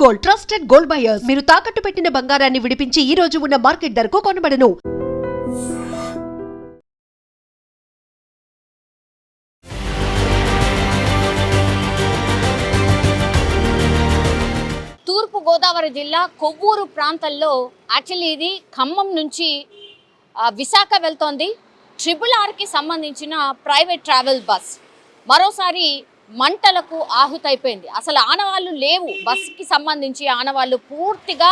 Gold, trusted gold buyers. మీరు తాకట్టు పెట్టిన బంగారాన్ని విడిపించి ఈ రోజు ఉన్న మార్కెట్ ధరకు కొనబడను. తూర్పు గోదావరి జిల్లా కొవ్వూరు ప్రాంతంలో యాక్చువల్లీ ఇది ఖమ్మం నుంచి విశాఖ వెళ్తోంది. RRRకి సంబంధించిన ప్రైవేట్ ట్రావెల్ బస్ మరోసారి మంటలకు ఆహుతైపోయింది. అసలు ఆనవాళ్ళు లేవు, బస్కి సంబంధించి ఆనవాళ్ళు పూర్తిగా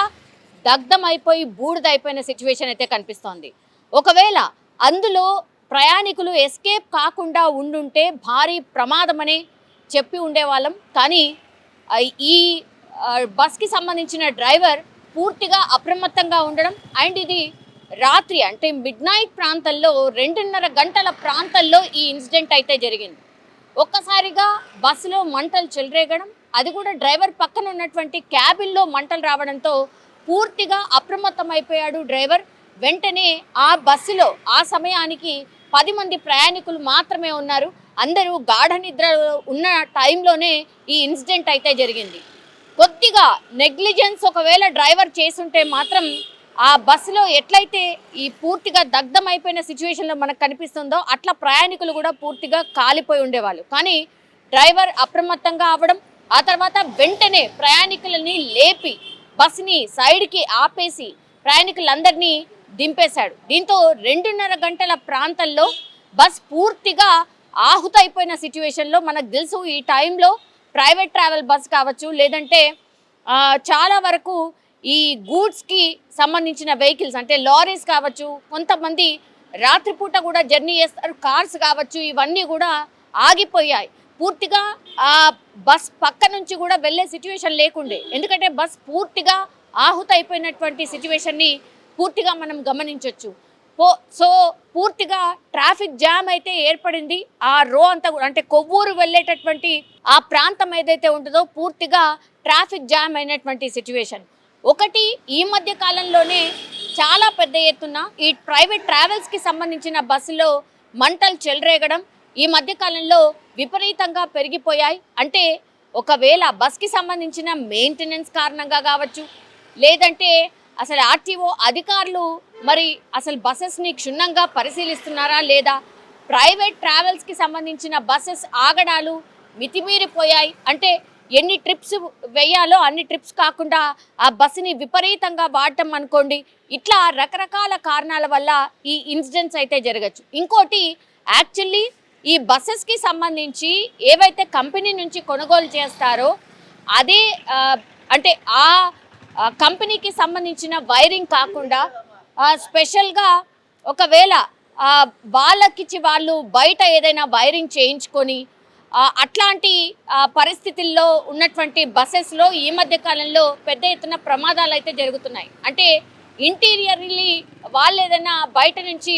దగ్ధమైపోయి బూడిదైపోయిన సిచ్యువేషన్ అయితే కనిపిస్తోంది. ఒకవేళ అందులో ప్రయాణికులు ఎస్కేప్ కాకుండా ఉండుంటే భారీ ప్రమాదమని చెప్పి ఉండేవాళ్ళం. కానీ ఈ బస్కి సంబంధించిన డ్రైవర్ పూర్తిగా అప్రమత్తంగా ఉండడం అండ్ ఇది రాత్రి అంటే మిడ్ నైట్ ప్రాంతంలో 2:30 గంటల ప్రాంతంలో ఈ ఇన్సిడెంట్ అయితే జరిగింది. ఒక్కసారిగా బస్సులో మంటలు చెలరేగడం, అది కూడా డ్రైవర్ పక్కన ఉన్నటువంటి క్యాబిన్లో మంటలు రావడంతో పూర్తిగా అప్రమత్తమైపోయాడు డ్రైవర్. వెంటనే ఆ బస్సులో ఆ సమయానికి 10 మంది ప్రయాణికులు మాత్రమే ఉన్నారు. అందరూ గాఢ నిద్ర ఉన్న టైంలోనే ఈ ఇన్సిడెంట్ అయితే జరిగింది. కొద్దిగా నెగ్లిజెన్స్ ఒకవేళ డ్రైవర్ చేసుంటే మాత్రం ఆ బస్సులో ఎట్లయితే ఈ పూర్తిగా దగ్ధమైపోయిన సిచ్యువేషన్లో మనకు కనిపిస్తుందో అట్లా ప్రయాణికులు కూడా పూర్తిగా కాలిపోయి ఉండేవాళ్ళు. కానీ డ్రైవర్ అప్రమత్తంగా అవ్వడం, ఆ తర్వాత వెంటనే ప్రయాణికులని లేపి బస్సుని సైడ్కి ఆపేసి ప్రయాణికులందరినీ దింపేశాడు. దీంతో 2:30 గంటల ప్రాంతంలో బస్ పూర్తిగా ఆహుతైపోయిన సిచ్యువేషన్లో మనకు తెలుసు ఈ టైంలో ప్రైవేట్ ట్రావెల్ బస్ కావచ్చు, లేదంటే చాలా వరకు ఈ గూడ్స్కి సంబంధించిన వెహికల్స్ అంటే లారీస్ కావచ్చు, కొంతమంది రాత్రిపూట కూడా జర్నీ చేస్తారు, కార్స్ కావచ్చు, ఇవన్నీ కూడా ఆగిపోయాయి. పూర్తిగా ఆ బస్ పక్క నుంచి కూడా వెళ్ళే సిచ్యువేషన్ లేకుండే, ఎందుకంటే బస్ పూర్తిగా ఆహుతైపోయినటువంటి సిచ్యువేషన్ని పూర్తిగా మనం గమనించవచ్చు. సో పూర్తిగా ట్రాఫిక్ జామ్ అయితే ఏర్పడింది. ఆ రో అంతా కూడా అంటే కొవ్వూరు వెళ్ళేటటువంటి ఆ ప్రాంతం ఏదైతే ఉంటుందో పూర్తిగా ట్రాఫిక్ జామ్ అయినటువంటి సిచ్యువేషన్. ఒకటి ఈ మధ్య కాలంలోనే చాలా పెద్ద ఎత్తున ఈ ప్రైవేట్ ట్రావెల్స్కి సంబంధించిన బస్సులో మంటలు చెలరేగడం ఈ మధ్య కాలంలో విపరీతంగా పెరిగిపోయాయి. అంటే ఒకవేళ బస్కి సంబంధించిన మెయింటెనెన్స్ కారణంగా కావచ్చు, లేదంటే అసలు ఆర్టీఓ అధికారులు మరి అసలు బస్సెస్ని క్షుణ్ణంగా పరిశీలిస్తున్నారా లేదా, ప్రైవేట్ ట్రావెల్స్కి సంబంధించిన బస్సెస్ ఆగడాలు మితిమీరిపోయాయి. అంటే ఎన్ని ట్రిప్స్ వేయాలో అన్ని ట్రిప్స్ కాకుండా ఆ బస్సుని విపరీతంగా వాడటం అనుకోండి, ఇట్లా రకరకాల కారణాల వల్ల ఈ ఇన్సిడెంట్స్ అయితే జరగచ్చు. ఇంకోటి యాక్చువల్లీ ఈ బస్సెస్కి సంబంధించి ఏవైతే కంపెనీ నుంచి కొనుగోలు చేస్తారో అదే అంటే ఆ కంపెనీకి సంబంధించిన వైరింగ్ కాకుండా స్పెషల్గా ఒకవేళ వాళ్ళకిచ్చి వాళ్ళు బయట ఏదైనా వైరింగ్ చేయించుకొని అట్లాంటి పరిస్థితుల్లో ఉన్నటువంటి బస్సెస్లో ఈ మధ్య కాలంలో పెద్ద ఎత్తున ప్రమాదాలు అయితే జరుగుతున్నాయి. అంటే ఇంటీరియర్లీ వాళ్ళు ఏదైనా బయట నుంచి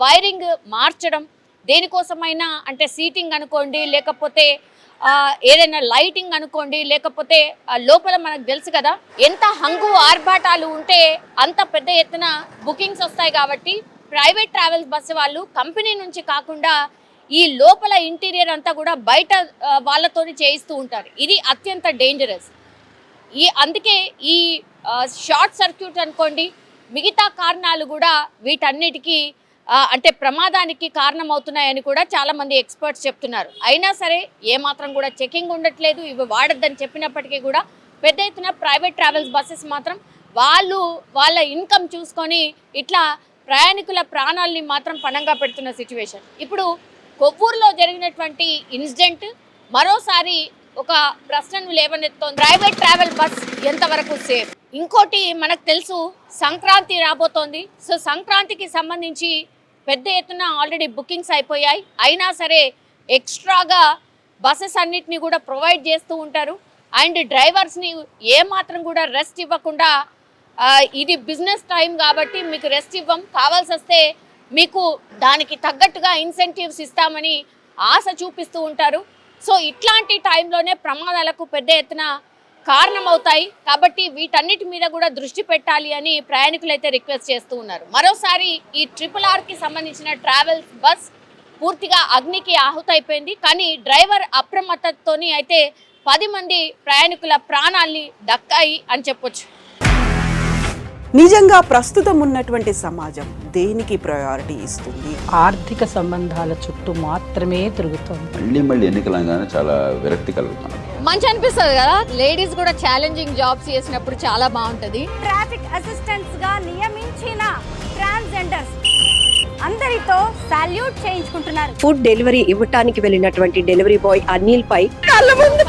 వైరింగ్ మార్చడం, దేనికోసమైనా అంటే సీటింగ్ అనుకోండి, లేకపోతే ఏదైనా లైటింగ్ అనుకోండి, లేకపోతే లోపల మనకు తెలుసు కదా ఎంత హంగు ఆర్భాటాలు ఉంటే అంత పెద్ద ఎత్తున బుకింగ్స్ వస్తాయి. కాబట్టి ప్రైవేట్ ట్రావెల్స్ బస్సు వాళ్ళు కంపెనీ నుంచి కాకుండా ఈ లోపల ఇంటీరియర్ అంతా కూడా బయట వాళ్ళతో చేయిస్తూ ఉంటారు. ఇది అత్యంత డేంజరస్. అందుకే ఈ షార్ట్ సర్క్యూట్ అనుకోండి, మిగతా కారణాలు కూడా వీటన్నిటికీ అంటే ప్రమాదానికి కారణమవుతున్నాయని కూడా చాలామంది ఎక్స్పర్ట్స్ చెప్తున్నారు. అయినా సరే ఏమాత్రం కూడా చెకింగ్ ఉండట్లేదు. ఇవి వాడద్దని చెప్పినప్పటికీ కూడా పెద్ద ఎత్తున ప్రైవేట్ ట్రావెల్స్ బస్సెస్ మాత్రం వాళ్ళ ఇన్కమ్ చూసుకొని ఇట్లా ప్రయాణికుల ప్రాణాలని మాత్రం పణంగా పెడుతున్న సిచ్యువేషన్. ఇప్పుడు కొవ్వూరులో జరిగినటువంటి ఇన్సిడెంట్ మరోసారి ఒక ప్రశ్నను లేవనెత్తోంది. ప్రైవేట్ ట్రావెల్ బస్ ఎంతవరకు సేఫ్? ఇంకోటి మనకు తెలుసు సంక్రాంతి రాబోతోంది. సో సంక్రాంతికి సంబంధించి పెద్ద ఎత్తున ఆల్రెడీ బుకింగ్స్ అయిపోయాయి. అయినా సరే ఎక్స్ట్రాగా బస్సెస్ అన్నిటిని కూడా ప్రొవైడ్ చేస్తూ ఉంటారు. అండ్ డ్రైవర్స్ని ఏమాత్రం కూడా రెస్ట్ ఇవ్వకుండా ఇది బిజినెస్ టైం కాబట్టి మీకు రెస్ట్ ఇవ్వం, కావాల్సి వస్తే మీకు దానికి తగ్గట్టుగా ఇన్సెంటివ్స్ ఇస్తామని ఆశ చూపిస్తూ ఉంటారు. సో ఇట్లాంటి టైంలోనే ప్రమాదాలకు పెద్ద ఎత్తున కారణమవుతాయి. కాబట్టి వీటన్నిటి మీద కూడా దృష్టి పెట్టాలి అని ప్రయాణికులు అయితే రిక్వెస్ట్ చేస్తూ ఉన్నారు. మరోసారి ఈ RRRకి సంబంధించిన ట్రావెల్స్ బస్ పూర్తిగా అగ్నికి ఆహుతైపోయింది. కానీ డ్రైవర్ అప్రమత్తతోని అయితే 10 మంది ప్రయాణికుల ప్రాణాల్ని దక్కాయి అని చెప్పొచ్చు. నిజంగా ప్రస్తుతం ఉన్నటువంటి సమాజం దేనికి ప్రయారిటీ ఇస్తుంది? ఆర్థిక సంబంధాల చుట్టూ మాత్రమే తిరుగుతోంది. మళ్ళీ ఎన్నికలంగానే చాలా విరక్తి కలుగుతున్నాం. మంచి అనిపిస్తుంది కదా, లేడీస్ కూడా ఛాలెంజింగ్ జాబ్స్ చేసినప్పుడు చాలా బాగుంటది. ట్రాఫిక్ అసిస్టెంట్స్ గా నియమించిన ట్రాన్స్జెండర్స్ అందరితో సాల్యూట్ చేయించుకుంటున్నారు. ఫుడ్ డెలివరీ ఇవ్వటానికి వెళ్ళినటువంటి డెలివరీ బాయ్ అనిల్ పై కళ్ళ ముందు